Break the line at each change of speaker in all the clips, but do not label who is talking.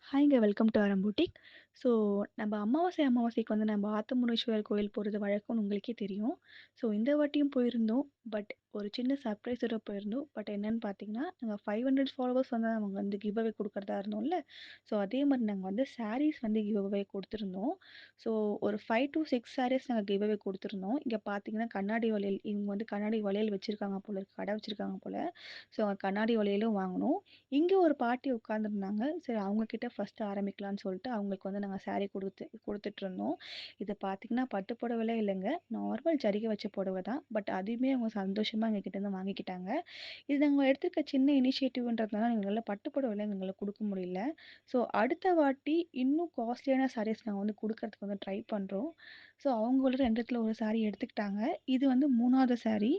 ஹாய்ங்க. Welcome to ஆரம் பூட்டிக். So நம்ம அமாவாசைக்கு வந்து நம்ம ஆத்தமுனீஸ்வரர் கோயில் போறது வழக்கம்னு உங்களுக்கே தெரியும். ஸோ இந்த வாட்டியும் போயிருந்தோம். பட் ஒரு சின்ன சர்ப்ரைஸோட போயிருந்தோம். பட் என்னன்னு பார்த்தீங்கன்னா, நாங்க 500 ஃபாலோவர்ஸ் வந்து அவங்க வந்து கிவ் அவே குடுக்கறதா இருந்தோம்ல. ஸோ அதே மாரி நாங்க வந்து சாரீஸ் வந்து கிவ் அவே குடுத்துருந்தோம். ஸோ ஒரு 5 டூ 6 சாரீஸ் நாங்க கிவ் அவே குடுத்துருந்தோம். இங்க பார்த்தீங்கன்னா, கண்ணாடி வளையல் இவங்க வந்து கண்ணாடி வளையல் வச்சிருக்காங்க போல இருக்கு. கடை வச்சிருக்காங்க போல. ஸோ கண்ணாடி வளையலும் வாங்குனோம். இங்க ஒரு பாட்டி உட்காந்துருந்தாங்க. சரி அவங்க கிட்ட ஃபர்ஸ்ட்டு ஆரம்பிக்கலான்னு சொல்லிட்டு, அவங்களுக்கு வந்து நாங்க சாரி குடுத்துட்டுருந்தோம். இது பார்த்தீங்கன்னா, பட்டு புடவைலாம் இல்லங்க. நார்மல் ஜரிகை வச்ச புடவ தான். பட் அதுவுமே அவங்க சந்தோஷமா எங்ககிட்டருந்து வாங்கிக்கிட்டாங்க. இது நாங்க எடுத்திருக்க சின்ன இனிஷியேட்டிவ்ன்றதுனால எங்களால பட்டு புடவைலாம் எங்களால குடுக்க முடியல. ஸோ அடுத்த வாட்டி இன்னும் காஸ்ட்லியான சாரீஸ் நாங்க வந்து குடுக்கறதுக்கு வந்து ட்ரை பண்றோம். ஸோ அவங்களோட 2த்துல ஒரு சாரி எடுத்துக்கிட்டாங்க. இது வந்து 3வது சாரி.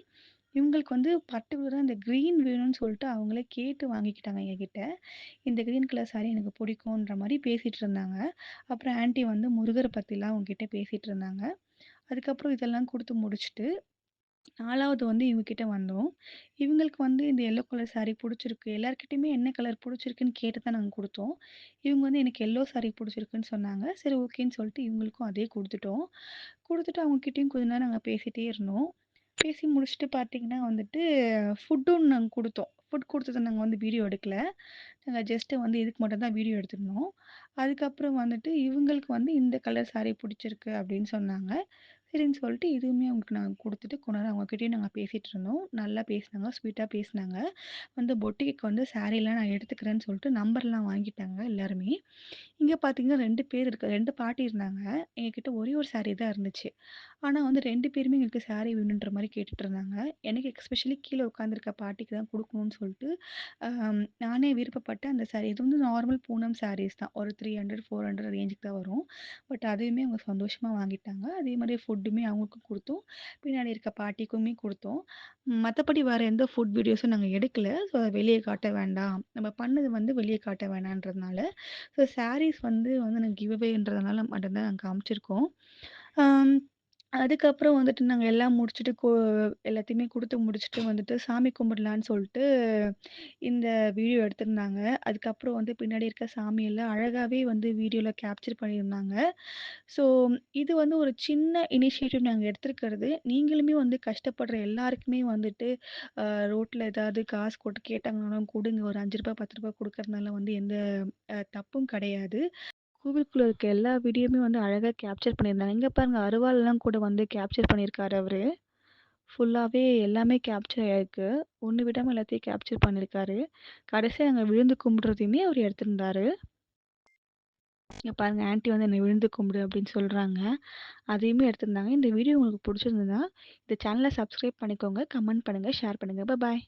இவங்களுக்கு வந்து பர்ட்டிகுலரா இந்த கிரீன் வேணும்னு சொல்லிட்டு அவங்களே கேட்டு வாங்கிக்கிட்டாங்க எங்ககிட்ட. இந்த கிரீன் கலர் சாரி எனக்கு பிடிக்குன்ற மாரி பேசிட்டு இருந்தாங்க. அப்புறம் ஆன்டி வந்து முருகர பத்திலாம் அவங்ககிட்ட பேசிட்டு இருந்தாங்க. அதுக்கப்புறம் இதெல்லாம் குடுத்து முடிச்சுட்டு, 4வது வந்து இவங்க கிட்ட வந்தோம். இவங்களுக்கு வந்து இந்த எல்லோ கலர் சாரி புடிச்சிருக்கு. எல்லார்கிட்டயுமே என்ன கலர் புடிச்சிருக்குன்னு கேட்டு தான் நாங்க குடுத்தோம். இவங்க வந்து எனக்கு எல்லோ சாரி புடிச்சிருக்குன்னு சொன்னாங்க. சரி ஓகேன்னு சொல்லிட்டு இவங்களுக்கும் அதே குடுத்துட்டோம். குடுத்துட்டு அவங்க கிட்டயும் கொஞ்ச நேரம் நாங்க பேசிட்டே இருந்தோம். பேசி முடிச்சுட்டு பார்த்தீங்கன்னா வந்துட்டு, ஃபுட்டும் நாங்க குடுத்தோம். ஃபுட் குடுத்தத நாங்க வந்து வீடியோ எடுக்கல. நாங்க ஜஸ்ட்டு வந்து இதுக்கு மட்டும் தான் வீடியோ எடுத்திருந்தோம். அதுக்கப்புறம் வந்துட்டு இவங்களுக்கு வந்து இந்த கலர் சாரி புடிச்சிருக்கு அப்படின்னு சொன்னாங்க. சரின்னு சொல்லிட்டு இதுவுமே அவங்களுக்கு நாங்க குடுத்துட்டு கொஞ்ச நேரம் அவங்ககிட்டயும் நாங்க பேசிட்டு இருந்தோம். நல்லா பேசினாங்க, ஸ்வீட்டா பேசினாங்க. வந்து பொட்டிக்கு வந்து சாரிலாம் நான் எடுத்துக்கிறேன்னு சொல்லிட்டு நம்பர்லாம் வாங்கிட்டாங்க எல்லாருமே. இங்க பார்த்தீங்கன்னா 2 பேர் 2 பாட்டி இருந்தாங்க. எங்ககிட்ட ஒரே ஒரு சாரி தான் இருந்துச்சு. ஆனா வந்து 2 பேருமே எங்களுக்கு சாரி வேணுன்ற மாரி கேட்டுட்டு இருந்தாங்க. எனக்கு எஸ்பெஷலி கீழ உட்காந்துருக்க பாட்டிக்கு தான் குடுக்கணும்னு சொல்லிட்டு, நானே விருப்பப்பட்டு அந்த சாரி இது வந்து நார்மல் பூனம் சாரீஸ் தான். ஒரு 300, 400 ரேஞ்சுக்கு தான் வரும். பட் அதையுமே அவங்க சந்தோஷமா வாங்கிட்டாங்க. அதே மாரி ஃபுட்டுமே அவங்களுக்கும் குடுத்தோம். பின்னாடி இருக்க பாட்டிக்குமே குடுத்தோம். மத்தபடி வேற எந்த ஃபுட் வீடியோஸும் நாங்க எடுக்கல. ஸோ வெளிய காட்ட வேண்டாம். நம்ம பண்ணது வந்து வெளிய காட்ட வேணான்றதுனால, ஸோ சாரீஸ் வந்து நாங்க கிவ் அவேன்றதுனால மட்டும் தான் நாங்க காமிச்சிருக்கோம். அம் அதுக்கப்புறம் வந்துட்டு நாங்க எல்லாம் முடிச்சுட்டு எல்லாத்தையுமே குடுத்து முடிச்சுட்டு வந்துட்டு சாமி கும்பிடலான்னு சொல்ட்டு இந்த வீடியோ எடுத்திருந்தாங்க. அதுக்கப்புறம் வந்து பின்னாடி இருக்க சாமியெல்லாம் அழகாவே வந்து வீடியோல கேப்சர் பண்ணியிருந்தாங்க. ஸோ இது வந்து ஒரு சின்ன இனிஷியேட்டிவ் நாங்க எடுத்திருக்கிறது. நீங்களுமே வந்து கஷ்டப்படுற எல்லாருக்குமே வந்துட்டு ரோட்ல ஏதாவது காசு போட்டு கேட்டாங்கனாலும் குடுங்க. ஒரு ரூ. 5 ரூ. 10 குடுக்கறதுனால வந்து எந்த தப்பும் கிடையாது. கோவிலுக்குள்ள இருக்க எல்லா வீடியோவுமே வந்து அழகா கேப்சர் பண்ணியிருந்தாங்க. இங்க பாருங்க அருவாள்லாம் கூட வந்து கேப்சர் பண்ணியிருக்காரு அவரு. ஃபுல்லாவே எல்லாமே கேப்சர் ஆயிருக்கு. ஒண்ணு விடாம எல்லாத்தையும் கேப்சர் பண்ணியிருக்காரு. கடைசியா நாங்க விழுந்து கும்பிடுறதையுமே அவரு எடுத்திருந்தாரு. இங்க பாருங்க ஆன்டி வந்து என்ன விழுந்து கும்பிடு அப்படின்னு சொல்றாங்க. அதையுமே எடுத்திருந்தாங்க. இந்த வீடியோ உங்களுக்கு புடிச்சிருந்ததுன்னா, இந்த சேனல சப்ஸ்கிரைப் பண்ணிக்கோங்க, கமெண்ட் பண்ணுங்க, ஷேர் பண்ணுங்க. பாய்.